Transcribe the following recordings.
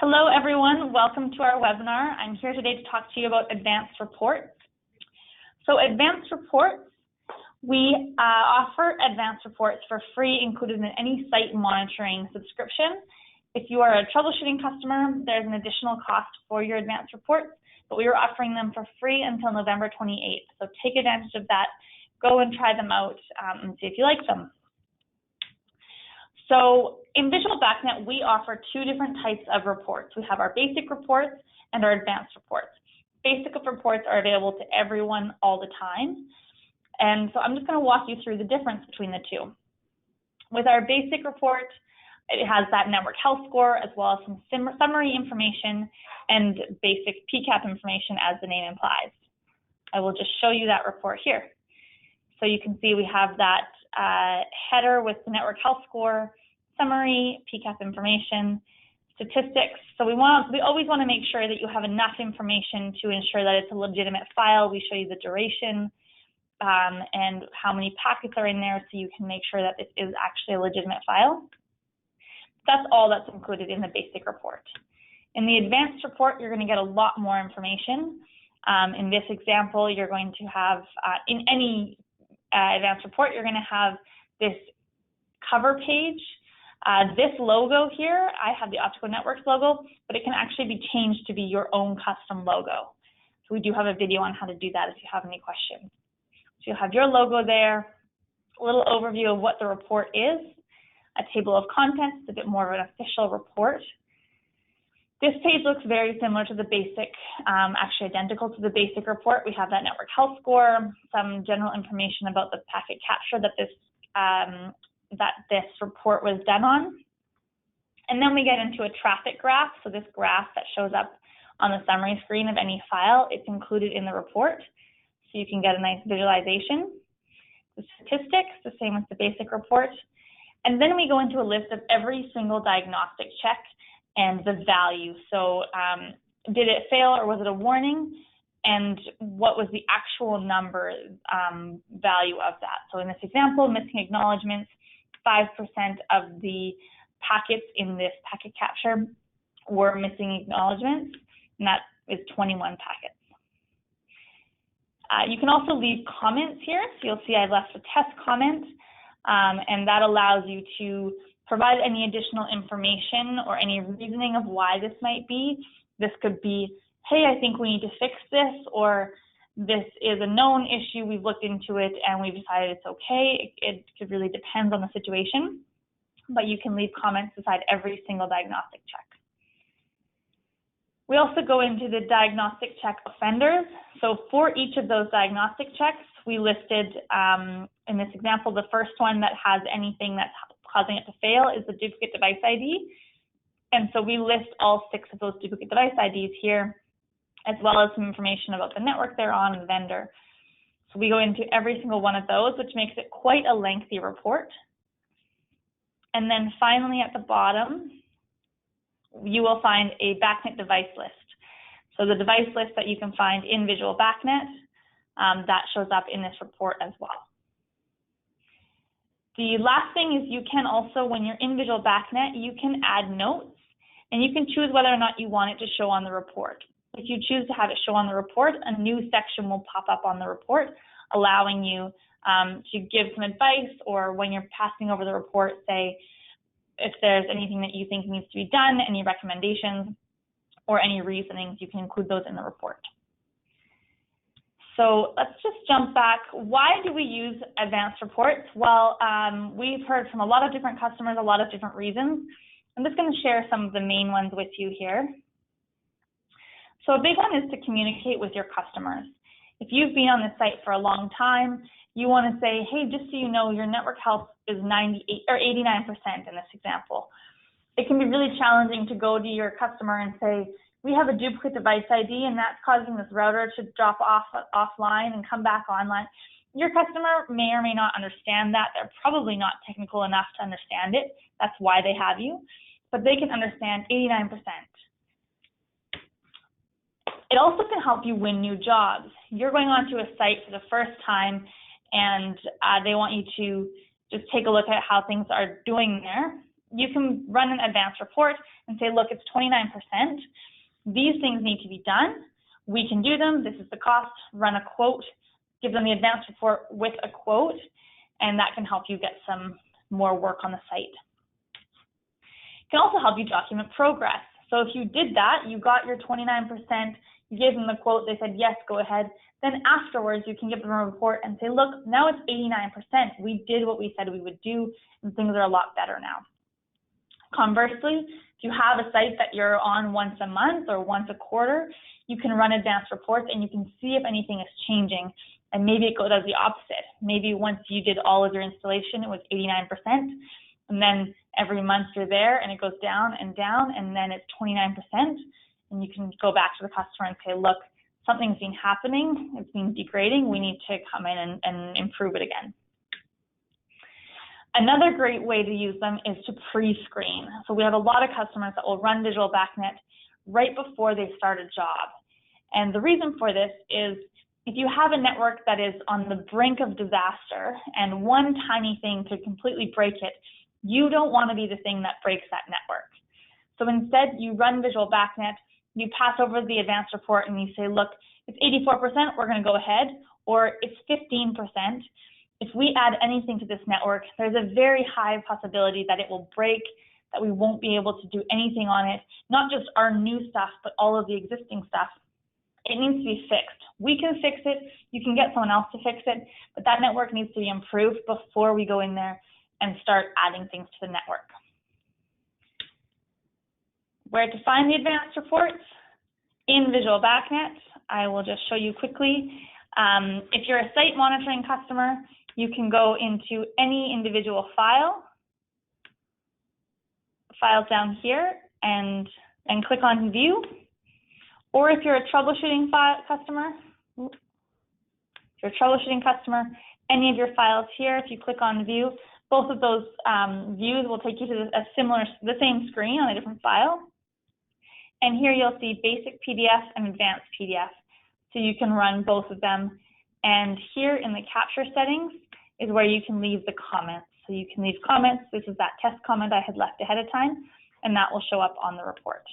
Hello, everyone. Welcome to our webinar. I'm here today to talk to you about advanced reports. So advanced reports, we offer advanced reports for free, included in any site monitoring subscription. If you are a troubleshooting customer, there's an additional cost for your advanced reports, but we are offering them for free until November 28th. So take advantage of that. Go and try them out and see if you like them. So in Visual BACnet, we offer two different types of reports. We have our basic reports and our advanced reports. Basic reports are available to everyone all the time. And so I'm just going to walk you through the difference between the two. With our basic report, it has that network health score as well as some summary information and basic PCAP information as the name implies. I will just show you that report here. So you can see we have that header with the network health score, summary, PCAP information, statistics. So we always want to make sure that you have enough information to ensure that it's a legitimate file. We show you the duration and how many packets are in there so you can make sure that this is actually a legitimate file. That's all that's included in the basic report. In the advanced report, you're going to get a lot more information. In this example, you're going to have, in any advanced report, you're going to have this cover page. This logo here, I have the Optical Networks logo, but it can actually be changed to be your own custom logo. So we do have a video on how to do that if you have any questions. So you'll have your logo there, a little overview of what the report is, a table of contents, a bit more of an official report. This page looks very similar to the basic, actually identical to the basic report. We have that network health score, some general information about the packet capture that this report was done on. And then we get into a traffic graph. So this graph that shows up on the summary screen of any file, it's included in the report. So you can get a nice visualization. The statistics, the same as the basic report. And then we go into a list of every single diagnostic check and the value. So did it fail or was it a warning? And what was the actual number value of that? So in this example, missing acknowledgements, 5% of the packets in this packet capture were missing acknowledgements, and that is 21 packets. You can also leave comments here. So you'll see I left a test comment, and that allows you to provide any additional information or any reasoning of why this might be. This could be, hey, I think we need to fix this, or this is a known issue, we've looked into it and we've decided it's okay. It really depends on the situation, but you can leave comments beside every single diagnostic check. We also go into the diagnostic check offenders. So for each of those diagnostic checks, we listed, in this example, the first one that has anything that's causing it to fail is the duplicate device ID. And so we list all 6 of those duplicate device IDs here, as well as some information about the network they're on and the vendor. So we go into every single one of those, which makes it quite a lengthy report. And then finally at the bottom, you will find a BACnet device list. So the device list that you can find in Visual BACnet, that shows up in this report as well. The last thing is you can also, when you're in Visual BACnet, you can add notes and you can choose whether or not you want it to show on the report. If you choose to have it show on the report, a new section will pop up on the report, allowing you to give some advice, or when you're passing over the report, say if there's anything that you think needs to be done, any recommendations, or any reasonings, you can include those in the report. So let's just jump back. Why do we use advanced reports? Well, we've heard from a lot of different customers, a lot of different reasons. I'm just going to share some of the main ones with you here. So a big one is to communicate with your customers. If you've been on this site for a long time, you want to say, hey, just so you know, your network health is 98 or 89% in this example. It can be really challenging to go to your customer and say, we have a duplicate device ID and that's causing this router to drop offline and come back online. Your customer may or may not understand that. They're probably not technical enough to understand it. That's why they have you, but they can understand 89%. It also can help you win new jobs. You're going onto a site for the first time and they want you to just take a look at how things are doing there. you can run an advanced report and say, look, it's 29%. These things need to be done. We can do them. This is the cost. Run a quote. Give them the advanced report with a quote, and that can help you get some more work on the site. It can also help you document progress. So if you did that, you got your 29%, you gave them the quote, they said, yes, go ahead. Then afterwards, you can give them a report and say, look, now it's 89%. We did what we said we would do, and things are a lot better now. Conversely, if you have a site that you're on once a month or once a quarter, you can run advanced reports and you can see if anything is changing. And maybe it does the opposite. Maybe once you did all of your installation, it was 89%. And then every month you're there and it goes down, and then it's 29%. And you can go back to the customer and say, look, something's been happening, it's been degrading, we need to come in and improve it again. Another great way to use them is to pre-screen. So we have a lot of customers that will run Visual BACnet right before they start a job. And the reason for this is if you have a network that is on the brink of disaster and one tiny thing could completely break it, you don't want to be the thing that breaks that network. So instead, you run Visual BACnet, you pass over the advanced report and you say, look, it's 84%, we're going to go ahead, or it's 15%. If we add anything to this network, there's a very high possibility that it will break, that we won't be able to do anything on it, not just our new stuff, but all of the existing stuff. It needs to be fixed. We can fix it, you can get someone else to fix it, but that network needs to be improved before we go in there and start adding things to the network. Where to find the advanced reports? In Visual BACnet, I will just show you quickly. If you're a site monitoring customer, you can go into any individual file, files down here, and click on View. Or if you're a troubleshooting customer, any of your files here, if you click on View, both of those views will take you to the same screen on a different file. And here you'll see basic PDF and advanced PDF. So you can run both of them. And here in the capture settings is where you can leave the comments. So you can leave comments. This is that test comment I had left ahead of time, and that will show up on the report.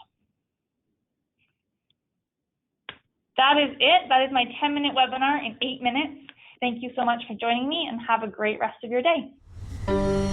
That is it. That is my 10-minute webinar in 8 minutes. Thank you so much for joining me, and have a great rest of your day.